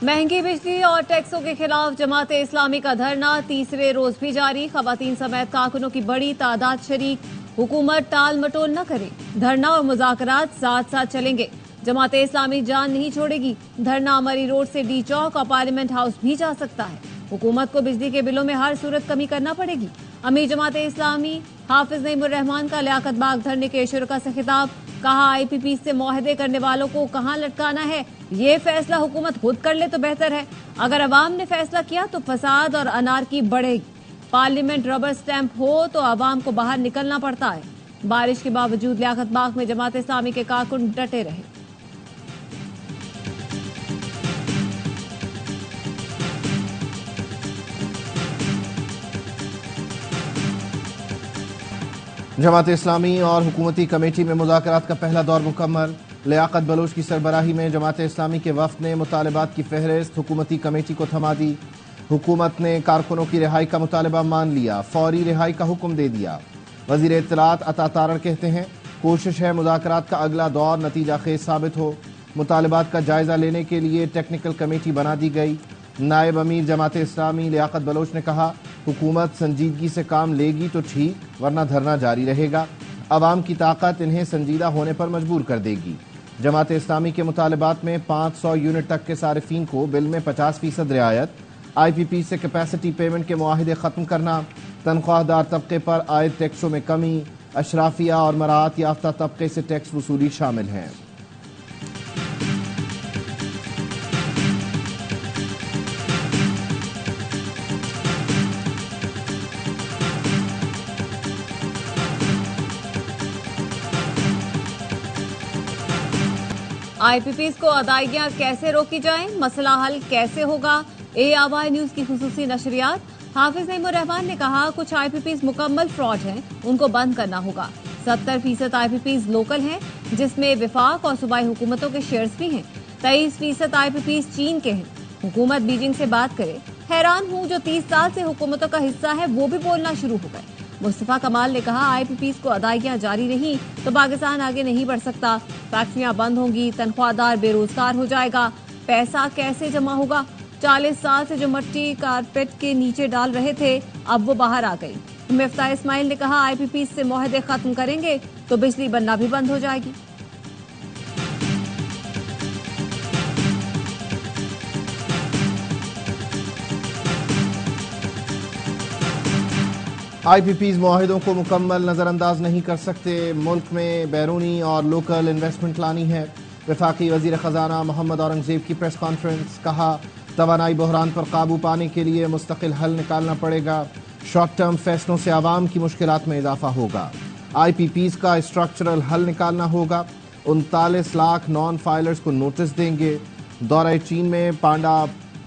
महंगी बिजली और टैक्सों के खिलाफ जमाते इस्लामी का धरना तीसरे रोज भी जारी। खवातीन समेत कारकुनों की बड़ी तादाद शरीक। हुकूमत टाल मटोल न करे, धरना और मुज़ाकरात साथ साथ चलेंगे। जमाते इस्लामी जान नहीं छोड़ेगी। धरना अमरी रोड से डी चौक और पार्लियामेंट हाउस भी जा सकता है। हुकूमत को बिजली के बिलों में हर सूरत कमी करना पड़ेगी। अमीर जमाते इस्लामी हाफिज नईमुर रहमान का लियाकत बाग धरने के शुरका से खिताब। कहा, IPP से मुआहदे करने वालों को कहां लटकाना है, ये फैसला हुकूमत खुद कर ले तो बेहतर है। अगर अवाम ने फैसला किया तो फसाद और अनारकी बढ़ेगी। पार्लियामेंट रबर स्टैंप हो तो अवाम को बाहर निकलना पड़ता है। बारिश के बावजूद लियाकत बाग में जमात इस्लामी के कारकुन डटे रहे। जमात इस्लामी और हुकूमती कमेटी में मुज़ाकरात का पहला दौर मुकम्मल। लियाकत बलोच की सरबराही में जमात इस्लामी के वफ़द ने मुतालबात की फहरिस्त हुकूमती कमेटी को थमा दी। हुकूमत ने कारकुनों की रिहाई का मुतालबा मान लिया, फौरी रिहाई का हुक्म दे दिया। वज़ीर इत्तलात अता तारड़ कहते हैं, कोशिश है मुज़ाकरात का अगला दौर नतीजा खेज साबित हो। मुतालबात का जायज़ा लेने के लिए टेक्निकल कमेटी बना दी गई। नायब अमीर जमात इस्लामी लियाकत बलोच ने कहा, हुकूमत संजीदगी से काम लेगी तो ठीक, वरना धरना जारी रहेगा। अवाम की ताकत इन्हें संजीदा होने पर मजबूर कर देगी। जमात इस्लामी के मुतालबात में 500 यूनिट तक के सारिफीन को बिल में 50% रियायत, IPP से कैपेसिटी पेमेंट के मुआहिदे ख़त्म करना, तनख्वाहदार तबके पर आयद टैक्सों में कमी, अशराफिया और मराहत याफ्ता तबके से टैक्स वसूली शामिल हैं। IPPs को अदायगियां कैसे रोकी जाएं, मसला हल कैसे होगा। ARY न्यूज की खुसूसी नशरियात। हाफिज नईमुर रहमान ने कहा, कुछ IPPs मुकम्मल फ्रॉड हैं, उनको बंद करना होगा। 70% IPPs लोकल हैं, जिसमें विफाक और सूबाई हुकूमतों के शेयर्स भी हैं। 23% IPPs चीन के हैं। हुकूमत बीजिंग से बात करे। हैरान हूं, जो 30 साल से हुकूमतों का हिस्सा है वो भी बोलना शुरू हो गए। मुस्तफा कमाल ने कहा, IPPs को अदायगियां जारी रही तो पाकिस्तान आगे नहीं बढ़ सकता। फैक्ट्रियां बंद होंगी, तनख्वाहदार बेरोजगार हो जाएगा, पैसा कैसे जमा होगा। 40 साल से जो मट्टी कारपेट के नीचे डाल रहे थे, अब वो बाहर आ गई। मिफ्ता इस्माइल ने कहा, IPPs से मुआहदे खत्म करेंगे तो बिजली बनना भी बंद हो जाएगी। IPPs मुआहिदों को मुकम्मल नज़रअंदाज नहीं कर सकते। मुल्क में बैरूनी और लोकल इन्वेस्टमेंट लानी है। वफाकी वज़ीर ख़जाना मोहम्मद औरंगज़ेब की प्रेस कॉन्फ्रेंस। कहा, तवानाई बहरान पर काबू पाने के लिए मुस्तकिल हल निकालना पड़ेगा। शॉर्ट टर्म फैसलों से आवाम की मुश्किलात में इजाफा होगा। IPPs का स्ट्रक्चरल हल निकालना होगा। 39 लाख नॉन फाइलर्स को नोटिस देंगे। दौरा चीन में पांडा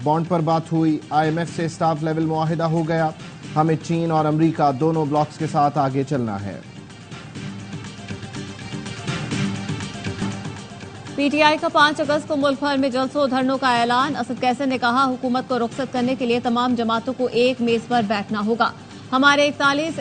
बॉन्ड पर बात हुई। IMF से स्टाफ लेवल मुआहिदा हो गया। हमें चीन और अमेरिका दोनों ब्लॉक्स के साथ आगे चलना है। PTI का 5 अगस्त को मुल्क भर में जलसों धरनों का ऐलान। असद कैसर ने कहा, हुकूमत को रुखसत करने के लिए तमाम जमातों को एक मेज पर बैठना होगा। हमारे 41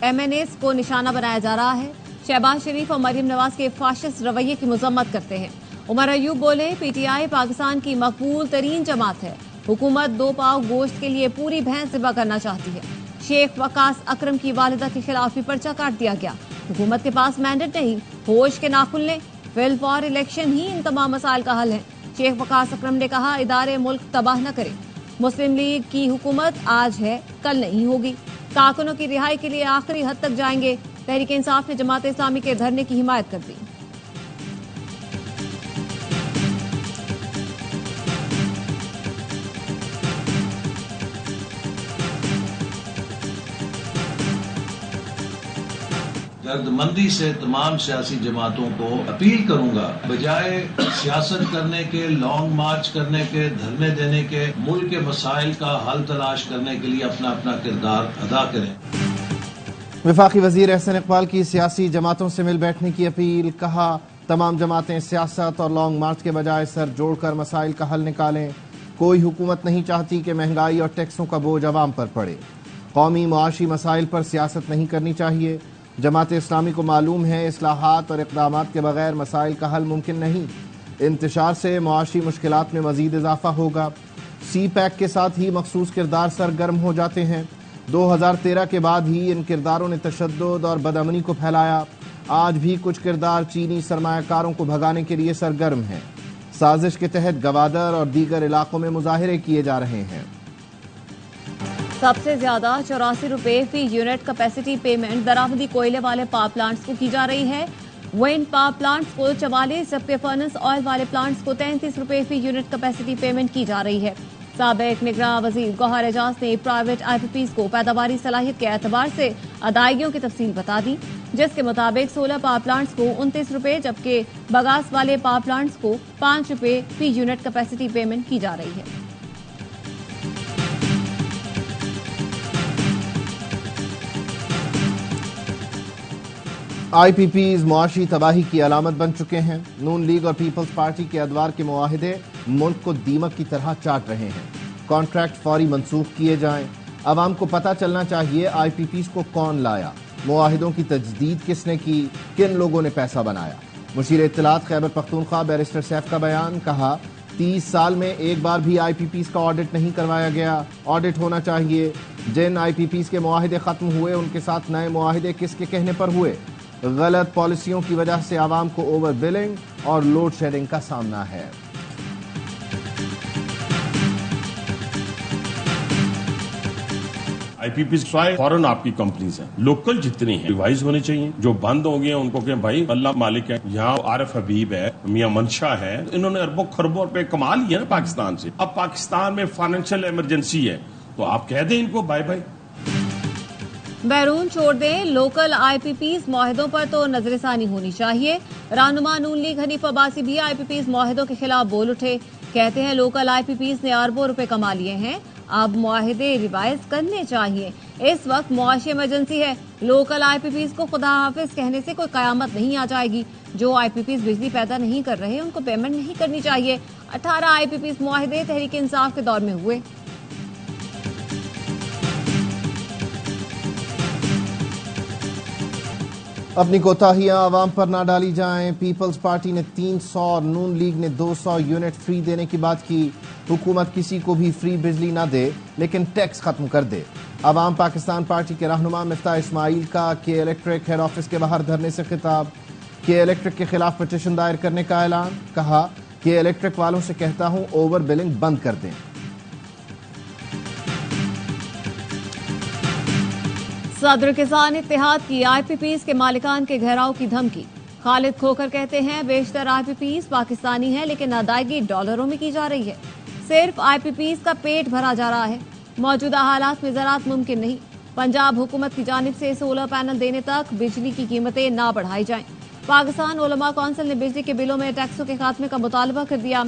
MNAs को निशाना बनाया जा रहा है। शहबाज शरीफ और मरियम नवाज के फाशिस्ट रवैये की मजम्मत करते हैं। उमर अयूब बोले, PTI पाकिस्तान की मकबूल तरीन जमात है। हुकूमत 2 पाव गोश्त के लिए पूरी भैंस ज़िबा करना चाहती है। शेख वकास अकरम की वालिदा के खिलाफ भी पर्चा काट दिया गया। हुकूमत के पास मैंडेट नहीं, होश के नाखुन लें। विल फॉर इलेक्शन ही इन तमाम मसाइल का हल है। शेख वकास अकरम ने कहा, इदारे मुल्क तबाह न करें। मुस्लिम लीग की हुकूमत आज है, कल नहीं होगी। कारकुनों की रिहाई के लिए आखिरी हद तक जाएंगे। तहरीक इंसाफ ने जमात इस्लामी के धरने की हिमायत कर दी। दर्दमंदी से तमाम सियासी जमातों को अपील करूंगा, बजाय सियासत करने के, लॉन्ग मार्च करने के, धरने देने के, मुल्क के मसाइल का हल तलाश करने के लिए अपना अपना किरदार अदा करें। वफाकी वजीर एहसन इकबाल की सियासी जमातों से मिल बैठने की अपील। कहा, तमाम जमातें सियासत और लॉन्ग मार्च के बजाय सर जोड़कर मसाइल का हल निकालें। कोई हुकूमत नहीं चाहती कि महंगाई और टैक्सों का बोझ अवाम पर पड़े। कौमी मुआशी मसाइल पर सियासत नहीं करनी चाहिए। जमात इस्लामी को मालूम है, इस्लाहात और इक़दामात के बगैर मसाइल का हल मुमकिन नहीं। इंतशार से मुआशी मुश्किलात में मजीद इजाफा होगा। सी पैक के साथ ही मखसूस किरदार सरगर्म हो जाते हैं। 2013 के बाद ही इन किरदारों ने तशद्दुद और बदअमनी को फैलाया। आज भी कुछ किरदार चीनी सरमायाकारों को भगाने के लिए सरगर्म हैं। साजिश के तहत गवादर और दीगर इलाकों में मुजाहिरे किए जा रहे हैं। सबसे ज्यादा 84 रुपए फी यूनिट कैपेसिटी पेमेंट दरामदी कोयले वाले पावर प्लांट्स को की जा रही है। विंड पावर प्लांट्स को 44, जबकि फर्नेस ऑयल वाले प्लांट्स को 33 रुपए फी यूनिट कैपेसिटी पेमेंट की जा रही है। साबिक निगरां वजीर गौहर एजाज ने प्राइवेट IPPs को पैदावारी सलाहियत के एतबार से अदायगियों की तफसील बता दी, जिसके मुताबिक 16 पावर प्लांट्स को 29 रुपए, जबकि बगास वाले पावर प्लांट्स को 5 रुपए फी यूनिट कैपेसिटी पेमेंट की जा रही है। IPPs मुआशी तबाही की अलामत बन चुके हैं। नून लीग और पीपल्स पार्टी के अदवार के मुआहिदे मुल्क को दीमक की तरह चाट रहे हैं। कॉन्ट्रैक्ट फौरी मंसूख किए जाएं। अवाम को पता चलना चाहिए IPPs को कौन लाया, मुआहिदों की तजदीद किसने की, किन लोगों ने पैसा बनाया। मुशीर इत्तलात खैबर पख्तूनख्वा बैरिस्टर सैफ का बयान। कहा 30 साल में एक बार भी IPPs का ऑडिट नहीं करवाया गया। ऑडिट होना चाहिए। जिन IPPs के मुआहिदे खत्म हुए उनके साथ नए मुआहिदे किसके कहने पर हुए। गलत पॉलिसियों की वजह से आवाम को ओवर बिलिंग और लोड शेडिंग का सामना है। IPPs फॉरेन आपकी कंपनीज हैं, लोकल जितनी हैं रिवाइज होनी चाहिए। जो बंद हो गए उनको कहें भाई अल्लाह मालिक है। यहाँ आरिफ हबीब है, मियां मंशा है, इन्होंने अरबों खरबों रुपए कमा लिए ना पाकिस्तान से। अब पाकिस्तान में फाइनेंशियल इमरजेंसी है तो आप कह दें इनको बाय बाय। बैरून छोड़ दें, लोकल IPPs मुआहिदों पर तो नजरसानी होनी चाहिए। रहनुमा नून लीग हनीफ अब्बासी भी IPPs मुआहिदों के खिलाफ बोल उठे। कहते हैं लोकल IPPs ने अरबों रुपए कमा लिए हैं, अब मुआहिदे रिवाइज करने चाहिए। इस वक्त मुआशी इमरजेंसी है। लोकल IPPs को खुदा हाफिज कहने से कोई कयामत नहीं आ जाएगी। जो IPPs बिजली पैदा नहीं कर रहे उनको पेमेंट नहीं करनी चाहिए। 18 IPPs मुआहिदे तहरीक इंसाफ के दौर में हुए। अपनी कोताहियां आवाम पर ना डाली जाएं। पीपल्स पार्टी ने 300 और नून लीग ने 200 यूनिट फ्री देने की बात की। हुकूमत किसी को भी फ्री बिजली ना दे लेकिन टैक्स खत्म कर दे। अवाम पाकिस्तान पार्टी के रहनुमा मिफ्ताह इस्माइल का के इलेक्ट्रिक हेड ऑफिस के बाहर धरने से खिताब। के इलेक्ट्रिक के खिलाफ पिटीशन दायर करने का ऐलान। कहा के इलेक्ट्रिक वालों से कहता हूं ओवर बिलिंग बंद कर दें। सदर किसान इत्तेहाद की IPPs के मालिकान के घेराव की धमकी। खालिद खोकर कहते हैं बेशतर IPPs पाकिस्तानी हैं लेकिन अदायगी डॉलरों में की जा रही है। सिर्फ IPPs का पेट भरा जा रहा है। मौजूदा हालात में ज़राअत मुमकिन नहीं। पंजाब हुकूमत की जानिब से सोलर पैनल देने तक बिजली की कीमतें ना बढ़ाई जाएं। पाकिस्तान उलमा कौंसिल ने बिजली के बिलों में टैक्सों के खात्मे का मुतालबा कर दिया।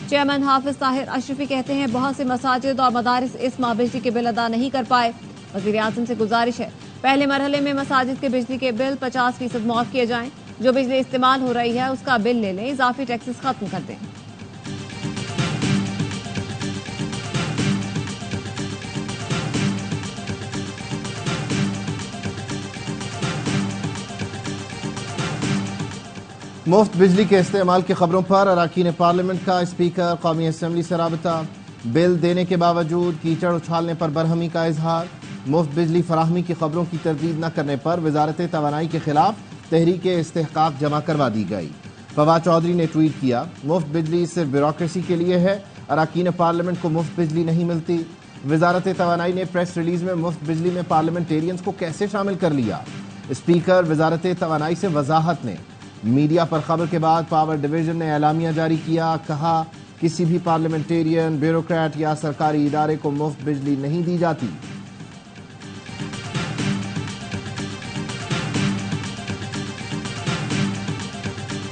चेयरमैन हाफिज ताहिर अशरफी कहते हैं बहुत से मसाजिद और मदारिस इस माह बिजली के बिल अदा नहीं कर पाए। वज़ीर आज़म से गुजारिश है पहले मरहले में मसाजिद के बिजली के बिल 50% माफ किए जाएं। जो बिजली इस्तेमाल हो रही है उसका बिल ले लें, इजाफी टैक्सेस खत्म कर दें। मुफ्त बिजली के इस्तेमाल की खबरों पर अरकान पार्लियामेंट का स्पीकर कौमी असम्बली से राबता। बिल देने के बावजूद कीचड़ उछालने पर बरहमी का इजहार। मुफ्त बिजली फराहमी की खबरों की तरदीद न करने पर वजारत तवानाई के खिलाफ तहरीक इस्तेहकाक जमा करवा दी गई। फवाद चौधरी ने ट्वीट किया मुफ्त बिजली सिर्फ ब्यूरोक्रेसी के लिए है। अरकान पार्लियामेंट को मुफ्त बिजली नहीं मिलती। वजारत तवानाई ने प्रेस रिलीज में मुफ्त बिजली में पार्लियामेंटेरियंस को कैसे शामिल कर लिया। स्पीकर वजारत तवानाई से वजाहत ने मीडिया पर खबर के बाद पावर डिवीजन ने एलामिया जारी किया। कहा किसी भी पार्लियामेंटेरियन, ब्यूरोक्रेट या सरकारी इदारे को मुफ्त बिजली नहीं दी जाती।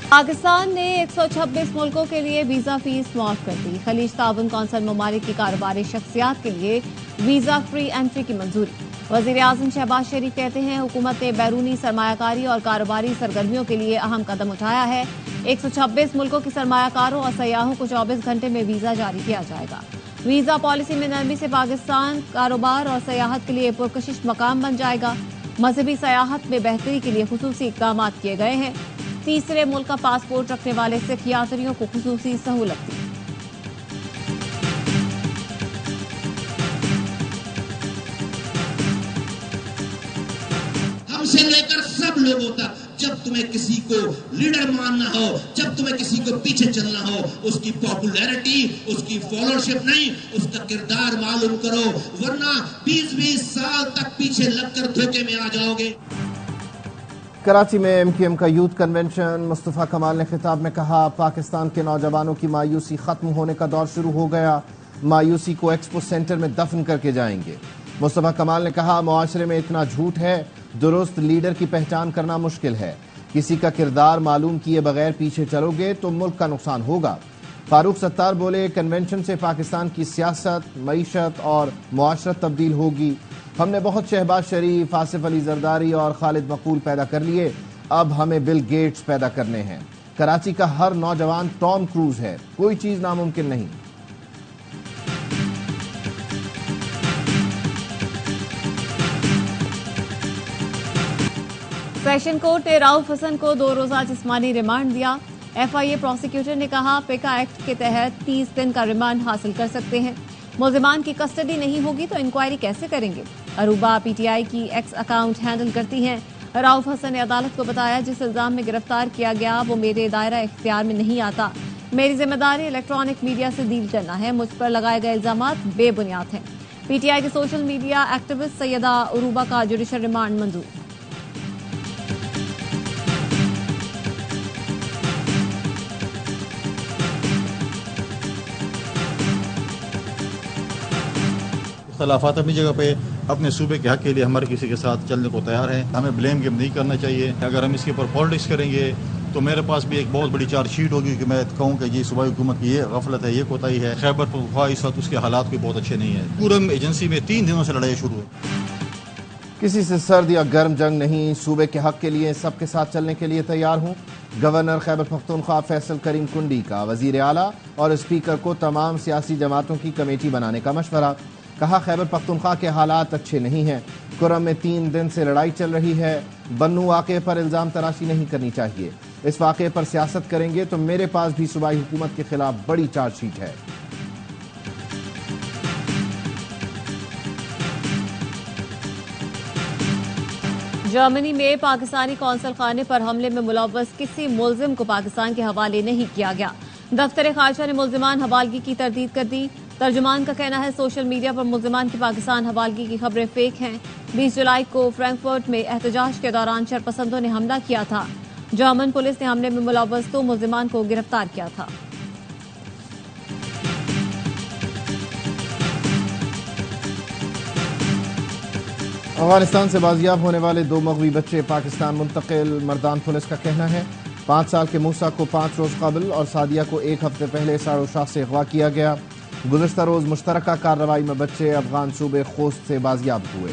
पाकिस्तान ने 126 मुल्कों के लिए वीजा फीस माफ कर दी। खलीज ताउन कौंसिल ममालिक की कारोबारी शख्सियात के लिए वीजा फ्री एंट्री की मंजूरी। वज़ीर आज़म शहबाज शरीफ कहते हैं हुकूमत ने बैरूनी सरमायाकारी और कारोबारी सरगर्मियों के लिए अहम कदम उठाया है। 126 मुल्कों के सरमायाकारों और सयाहों को 24 घंटे में वीजा जारी किया जाएगा। वीजा पॉलिसी में नरमी से पाकिस्तान कारोबार और सयाहत के लिए पुरकशिश मकाम बन जाएगा। मजहबी सयाहत में बेहतरी के लिए खुसूसी इक़दाम किए गए हैं। तीसरे मुल्क का पासपोर्ट रखने वाले सिख यात्रियों को खुसूसी सहूलत दी। हमसे लेकर सब लोगों तक, जब तुम्हें किसी को लीडर मानना हो, जब तुम्हें किसी को पीछे चलना हो, उसकी पॉपुलैरिटी, उसकी फॉलोअरशिप नहीं, उसका किरदार मालूम करो, वरना 20-20 साल तक पीछे लगकर धोखे में आ जाओगे। कराची में MQM का यूथ कन्वेंशन। मुस्तफा कमाल ने खिताब में कहा, पाकिस्तान के नौजवानों की मायूसी खत्म होने का दौर शुरू हो गया, मायूसी को एक्सपो सेंटर में दफन करके जाएंगे। मुस्तफा कमाल ने कहा, मुआशरे में इतना झूठ है, दुरुस्त लीडर की पहचान करना मुश्किल है। किसी का किरदार मालूम किए बगैर पीछे चलोगे तो मुल्क का नुकसान होगा। फारूक सत्तार बोले, कन्वेंशन से पाकिस्तान की सियासत, मईशत और मुआशरत तब्दील होगी। हमने बहुत शहबाज शरीफ, आसिफ अली जरदारी और खालिद मकबूल पैदा कर लिए, अब हमें बिल गेट्स पैदा करने हैं। कराची का हर नौजवान टॉम क्रूज है, कोई चीज नामुमकिन नहीं। सेशन कोर्ट ने राउफ हसन को 2 रोजा जिस्मानी रिमांड दिया। FIA प्रोसिक्यूटर ने कहा, पिका एक्ट के तहत 30 दिन का रिमांड हासिल कर सकते हैं। मुल्जिमान की कस्टडी नहीं होगी तो इंक्वायरी कैसे करेंगे? अरूबा PTI की एक्स अकाउंट हैंडल करती हैं। राउफ हसन ने अदालत को बताया, जिस इल्जाम में गिरफ्तार किया गया वो मेरे दायरा इख्तियार में नहीं आता। मेरी जिम्मेदारी इलेक्ट्रॉनिक मीडिया से डील करना है। मुझ पर लगाए गए इल्जामात बेबुनियाद हैं। PTI के social media activist Syeda Aruba का जुडिशल रिमांड मंजूर। इख्तलाफात अपनी जगह पे, अपने सूबे के हक के लिए हमारे किसी के साथ चलने को तैयार है। हमें ब्लेम गेम नहीं करना चाहिए। अगर हम इसके ऊपर पॉलिटिक्स करेंगे तो मेरे पास भी एक बहुत बड़ी चार्जशीट होगी कि मैं कहूँ कि ये सूबाई हुकूमत की ये गफलत है, ये कोताही है। खैबर पख्तूनख्वा इस वक्त उसके हालात भी बहुत अच्छे नहीं है। पूरम एजेंसी में 3 दिनों से लड़ाई शुरू है। किसी से सर्द या गर्म जंग नहीं, सूबे के हक के लिए सबके साथ चलने के लिए तैयार हूँ। गवर्नर खैबर पख्तूनख्वा फैसल करीम कुंडी का वजीर आला और स्पीकर को तमाम सियासी जमातों की कमेटी बनाने का मशवरा। कहा, खैबर पख्तूनख्वा के हालात अच्छे नहीं हैं। कुरम में 3 दिन से लड़ाई चल रही है। बन्नू वाक़े पर इल्ज़ाम तराशी नहीं करनी चाहिए। इस वाक़े पर सियासत करेंगे तो मेरे पास भी सूबाई हुकूमत के खिलाफ बड़ी चार्जशीट है। जर्मनी में पाकिस्तानी कौंसल खाने पर हमले में मुलव्वस किसी मुल्जिम को पाकिस्तान के हवाले नहीं किया गया। दफ्तर खारजा ने मुल्जिमान हवालगी की तरदीद कर दी। तर्जुमान का कहना है, सोशल मीडिया पर मुल्जिमान की पाकिस्तान हवालगी की खबरें फेक हैं। 20 जुलाई को फ्रैंकफर्ट में एहतजाज के दौरान शरपसंदों ने हमला किया था। जर्मन पुलिस ने हमले में मुलव्वस 2 मुल्जिमान को गिरफ्तार किया था। अफगानिस्तान से बाजियाब होने वाले 2 मगवी बच्चे पाकिस्तान मुंतकिल। मर्दान पुलिस का कहना है, 5 साल के मूसा को 5 रोज कबल और सादिया को 1 हफ्ते पहले सारोशाह से अगवा किया गया। गुज़श्ता रोज मुश्तरका कार्रवाई में बच्चे अफगान सूबे खोस्त से बाजियाब हुए।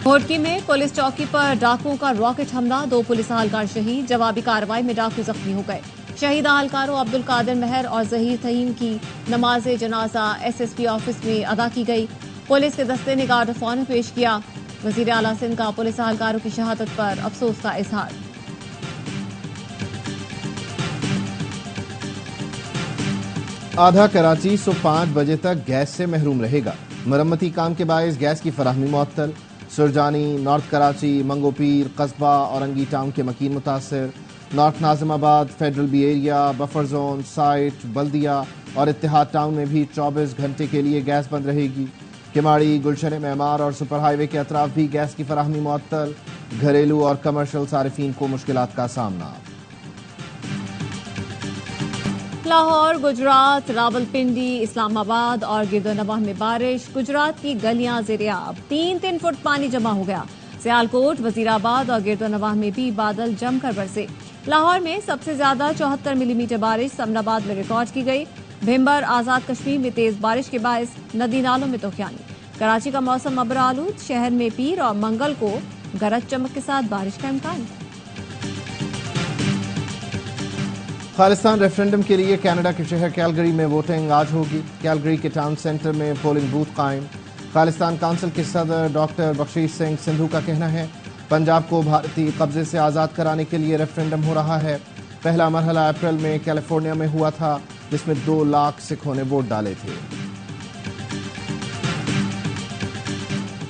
घोटकी में पुलिस चौकी पर डाकुओं का रॉकेट हमला, 2 पुलिस अहलकार शहीद। जवाबी कार्रवाई में डाकू जख्मी हो गए। शहीद अहलकारों अब्दुल कादिर महर और जहीर तहीम की नमाज जनाजा SSP ऑफिस में अदा की गई। पुलिस के दस्ते ने गार्ड ऑफ ऑनर पेश किया। वजीर आला सिंध का पुलिस अहलकारों की शहादत पर अफसोस का इजहार। आधा कराची सुबह 5 बजे तक गैस से महरूम रहेगा। मरम्मती काम के बायस गैस की फराहमी मुअत्तल। सुरजानी, नॉर्थ कराची, मंगोपीर, कस्बा, औरंगी टाउन के मकीन मुतासर। North Nazimabad, federal B area, buffer zone, site, Baldia और इत्तेहाद टाउन में भी 24 घंटे के लिए गैस बंद रहेगी। किमाड़ी, गुलशन मेमार और सुपर हाईवे के अतराफ भी गैस की फराहमी मुअत्तल। घरेलू और कमर्शियल सारिफीन को मुश्किलात का सामना। लाहौर, गुजरात, रावलपिंडी, इस्लामाबाद और गिरदोनवाह में बारिश। गुजरात की गलियां ज़ेरे-आब, 3-3 फुट पानी जमा हो गया। सियालकोट, वजीराबाद और गिरदोनवाह में भी बादल जमकर बरसे। लाहौर में सबसे ज्यादा 74 मिलीमीटर बारिश समनाबाद में रिकॉर्ड की गई। भिम्बर, आजाद कश्मीर में तेज बारिश के बायस नदी नालों में तूफानी। कराची का मौसम अब्र आलूद, शहर में पीर और मंगल को गरज चमक के साथ बारिश का इम्कान। खालिस्तान रेफरेंडम के लिए कनाडा के शहर कैलगरी में वोटिंग आज होगी। कैलगरी के टाउन सेंटर में पोलिंग बूथ कायम। खालिस्तान काउंसिल के सदर डॉक्टर बख्शीश सिंह सिंधु का कहना है, پنجاب کو بھارتی قبضے سے آزاد کرانے کے لیے ریفرینڈم ہو رہا ہے۔ پہلا مرحلہ اپریل میں کیلیفورنیا میں ہوا تھا، جس میں 2 لاکھ سکھوں نے ووٹ ڈالے تھے۔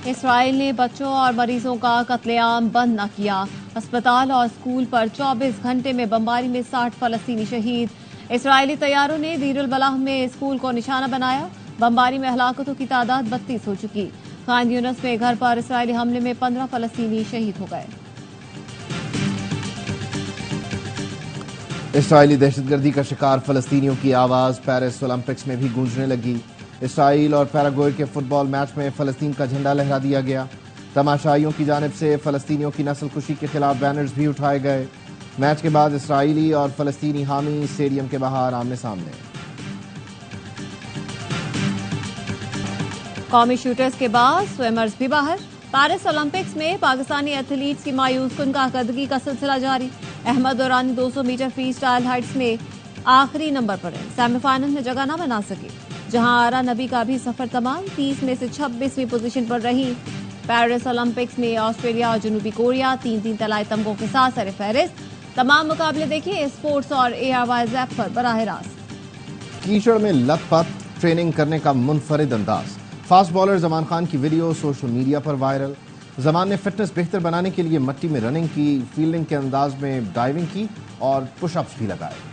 اسرائیل نے بچوں اور مریضوں کا قتل عام بند نہ کیا۔ اسپتال اور اسکول پر 24 گھنٹے میں بمباری میں 60 فلسطینی شہید۔ اسرائیلی طیاروں نے دیر البلح میں اسکول کو نشانہ بنایا۔ بمباری میں ہلاکتوں کی تعداد 32 ہو چکی۔ خان یونس میں گھر پر اسرائیلی حملے میں 15 فلسطینی شہید ہو گئے۔ اسرائیلی دہشت گردی کا شکار فلسطینیوں کی آواز پیرس اولمپکس میں بھی گونجنے لگی۔ اسرائیل اور پیراگوئے کے فٹ بال میچ میں فلسطین کا جھنڈا لہرا دیا گیا۔ تماشائیوں کی جانب سے فلسطینیوں کی نسل کشی کے خلاف بینرز بھی اٹھائے گئے۔ میچ کے بعد اسرائیلی اور فلسطینی حامی اسٹیڈیم کے باہر آمنے سامنے۔ قومی شوٹرز کے بعد سوئمرز بھی باہر۔ پیرس اولمپکس میں پاکستانی ایتھلیٹس کی مایوس کن کارکردگی کا سلسلہ جاری۔ Ahmed Durrani 200 metre freestyle heats میں آخری نمبر پر ہیں، سیمی فائنل میں جگہ نہ بنا سکے، جہاں آرا نبی کا بھی سفر تمام، 30 میں سے 26ویں پوزیشن پر رہی۔ پیرس اولمپکس میں آسٹریلیا اور جنوبی کوریا 3 طلائی تمغوں کے ساتھ سر فہرست۔ تمام مقابلے دیکھیں اسپورٹس اور ARY ایپ پر براہ راست۔ کیچڑ میں لت پت ٹریننگ کرنے کا منفرد انداز۔ فاسٹ بالر زمان خان کی ویڈیو سوشل میڈیا پر وائرل۔ زمان نے فٹنس بہتر بنانے کے لیے مٹی میں رننگ کی، فیلڈنگ کے انداز میں ڈائیونگ کی اور پش اپس بھی لگائے۔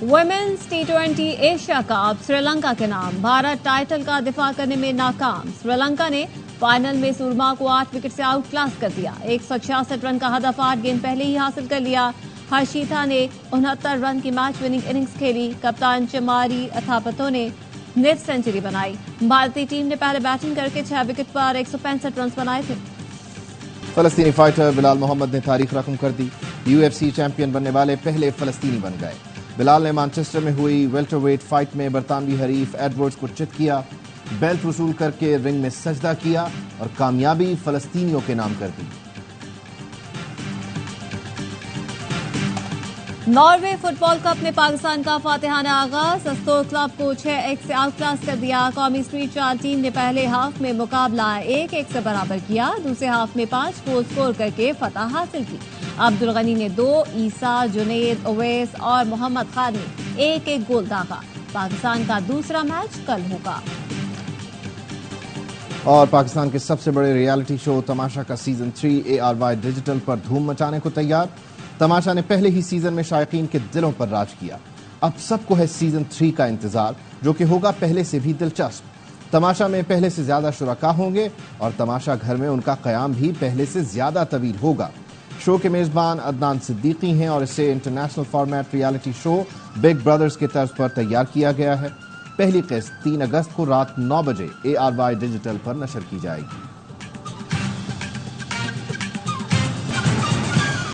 Women's T20 Asia cup Sri Lanka کے نام، بھارت ٹائٹل کا دفاع کرنے میں ناکام۔ سری لنکا نے فائنل میں سورما کو 8 وکٹ سے آؤٹ کلاس کر دیا۔ 166 رن کا ہدف 8 گیند پہلے ہی حاصل کر لیا۔ ہرشیتا نے 69 رن کی میچ وننگ اننگز کھیلی۔ کپتان چماری اتھاپتو نے نصف سنچری بنائی۔ بھارتی ٹیم نے پہلے بیٹنگ کر کے 6 وکٹ پر 165 رنز بنائے تھے۔ فلسطینی فائٹر بلال محمد نے تاریخ رقم کر دی، UFC چیمپئن بننے والے پہلے فلسطینی بن گئے۔ بلال نے مانچسٹر میں ہوئی ویلٹر ویٹ فائٹ میں برطانوی حریف ایڈورڈز کو چت کیا، بیلٹ وصول کر کے رنگ میں سجدہ کیا اور کامیابی فلسطینیوں کے نام کر دی۔ ناروے فٹ بال کپ میں پاکستان کا فاتحانہ آغاز، استور کلب کو 6-1 سے آؤٹ کلاس کر دیا۔ قومی اسٹریٹ چار ٹیم نے پہلے ہاف میں مقابلہ 1-1 سے برابر کیا، دوسرے ہاف میں 5 گول سکور کر کے فتح حاصل کی۔ عبدالغنی نے 2، عیسیٰ، جنید، اویس اور محمد خان نے 1-1 گول داغا۔ پاکستان کا دوسرا میچ کل ہوگا۔ اور پاکستان کے سب سے بڑے ریالٹی شو تماشا کا سیزن 3 ARY ڈیجیٹل پر دھوم مچانے کو تیار۔ تماشا نے پہلے ہی سیزن میں شائقین کے دلوں پر راج کیا، اب سب کو ہے سیزن 3 کا انتظار، جو کہ ہوگا پہلے سے بھی دلچسپ۔ تماشا میں پہلے سے زیادہ شرکاء ہوں گے اور تماشا گھر میں ان کا قیام بھی پہلے سے زیادہ طویل ہوگا۔ شو کے میزبان عدنان صدیقی ہیں اور اسے international format reality show big brothers کے طرز پر تیار کیا گیا ہے۔ پہلی قسط 3 اگست کو رات 9 بجے ARY ڈیجیٹل پر نشر کی جائے گی۔